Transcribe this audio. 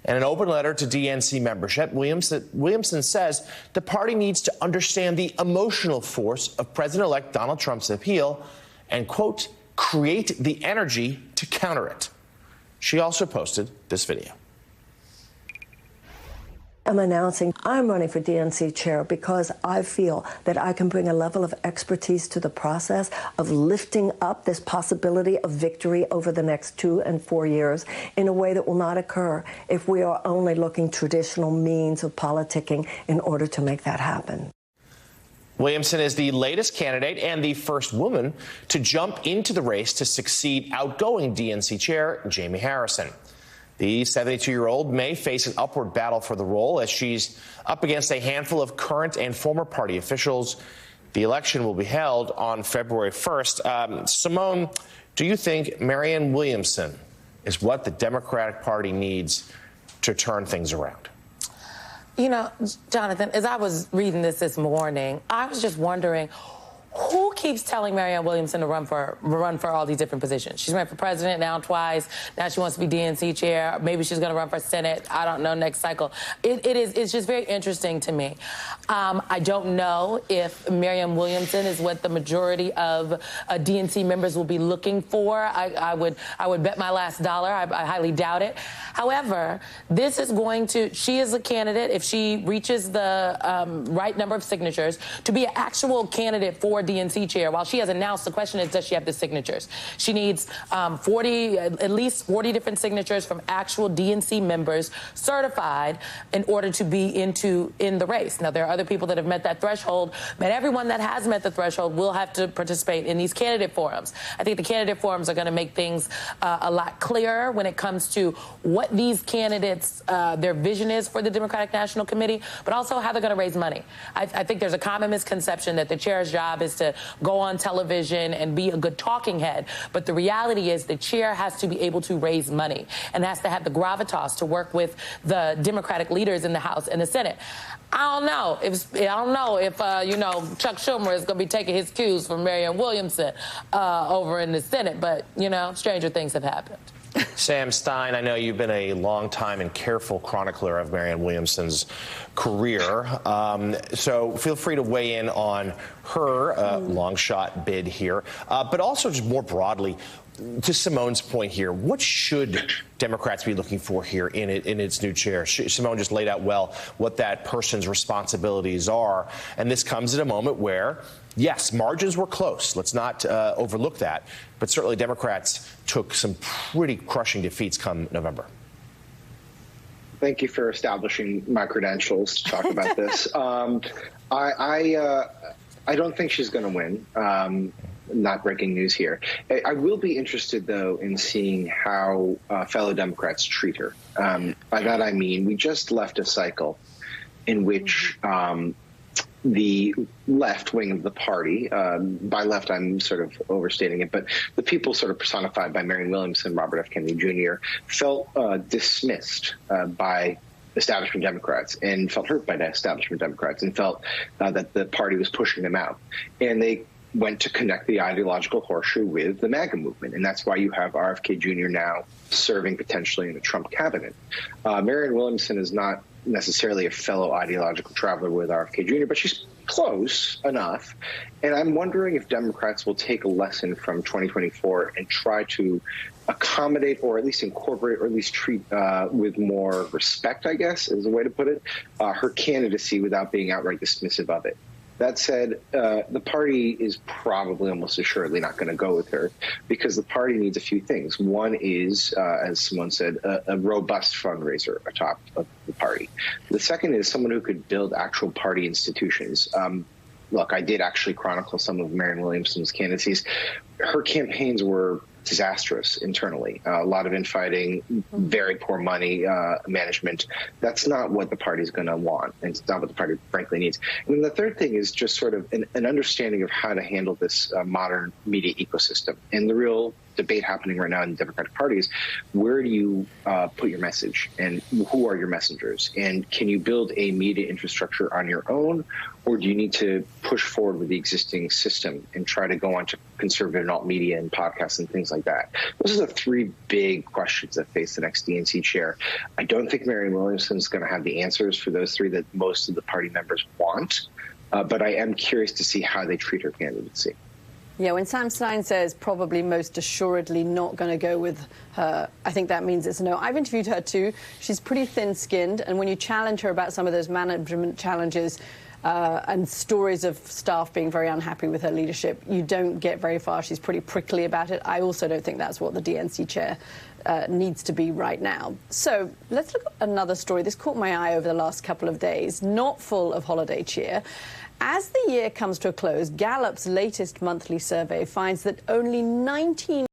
In an open letter to DNC membership, Williamson says the party needs to understand the emotional force of President-elect Donald Trump's appeal and, quote, create the energy to counter it. She also posted this video. I'm announcing I'm running for DNC chair because I feel that I can bring a level of expertise to the process of lifting up this possibility of victory over the next 2 and 4 years in a way that will not occur if we are only looking traditional means of politicking in order to make that happen. Williamson is the latest candidate and the first woman to jump into the race to succeed outgoing DNC chair Jamie Harrison. The 72-year-old may face an upward battle for the role as she's up against a handful of current and former party officials. The election will be held on February 1st. Simone, do you think Marianne Williamson is what the Democratic Party needs to turn things around? You know, Jonathan, as I was reading this morning, I was just wondering, who keeps telling Marianne Williamson to run for all these different positions? She's ran for president now twice. Now she wants to be DNC chair. Maybe she's going to run for Senate. I don't know, next cycle. It's just very interesting to me. I don't know if Marianne Williamson is what the majority of DNC members will be looking for. I would bet my last dollar. I highly doubt it. However, this is going to, she is a candidate, if she reaches the right number of signatures, to be an actual candidate for DNC chair. While she has announced, the question is, does she have the signatures? She needs at least 40 different signatures from actual DNC members certified in order to be in the race. Now, there are other people that have met that threshold, but everyone that has met the threshold will have to participate in these candidate forums. I think the candidate forums are going to make things a lot clearer when it comes to what these candidates, their vision is for the Democratic National Committee, but also how they're going to raise money. I think there's a common misconception that the chair's job is to go on television and be a good talking head. But the reality is the chair has to be able to raise money and has to have the gravitas to work with the Democratic leaders in the House and the Senate. I don't know if Chuck Schumer is going to be taking his cues from Marianne Williamson over in the Senate. But, stranger things have happened. Sam Stein, I know you've been a long time and careful chronicler of Marianne Williamson's career, so feel free to weigh in on her long shot bid here, but also just more broadly, to Simone's point here, what should Democrats be looking for here in its new chair? Simone just laid out well what that person's responsibilities are, and this comes at a moment where, yes, margins were close. Let's not overlook that. But certainly Democrats took some pretty crushing defeats come November. Thank you for establishing my credentials to talk about this. I don't think she's going to win. Not breaking news here. I will be interested, though, in seeing how fellow Democrats treat her. By that I mean we just left a cycle in which the left wing of the party, by left I'm sort of overstating it, but the people sort of personified by Marianne Williamson, Robert F. Kennedy Jr., felt dismissed by establishment Democrats and felt hurt by the establishment Democrats and felt that the party was pushing them out. And they went to connect the ideological horseshoe with the MAGA movement. And that's why you have RFK Jr. now serving potentially in the Trump cabinet. Marianne Williamson is not necessarily a fellow ideological traveler with RFK Jr., but she's close enough. And I'm wondering if Democrats will take a lesson from 2024 and try to accommodate or at least incorporate or at least treat with more respect, I guess, is a way to put it, her candidacy without being outright dismissive of it. That said, the party is probably almost assuredly not going to go with her because the party needs a few things. One is, as Simone said, a robust fundraiser atop of the party. The second is someone who could build actual party institutions. Look, I did actually chronicle some of Marianne Williamson's candidacies. Her campaigns were disastrous internally. A lot of infighting, very poor money management. That's not what the party's going to want, and it's not what the party frankly needs. And then the third thing is just sort of an understanding of how to handle this modern media ecosystem. And the real debate happening right now in the Democratic parties. Where do you put your message, and who are your messengers? And can you build a media infrastructure on your own, or do you need to push forward with the existing system and try to go on to conservative and alt media and podcasts and things like that? Those are the three big questions that face the next DNC chair. I don't think Marianne Williamson is going to have the answers for those three that most of the party members want, but I am curious to see how they treat her candidacy. Yeah, when Sam Stein says probably most assuredly not going to go with her, I think that means it's a no. I've interviewed her too. She's pretty thin-skinned, and when you challenge her about some of those management challenges and stories of staff being very unhappy with her leadership, you don't get very far. She's pretty prickly about it. I also don't think that's what the DNC chair needs to be right now. So let's look at another story. This caught my eye over the last couple of days, not full of holiday cheer. As the year comes to a close, Gallup's latest monthly survey finds that only 19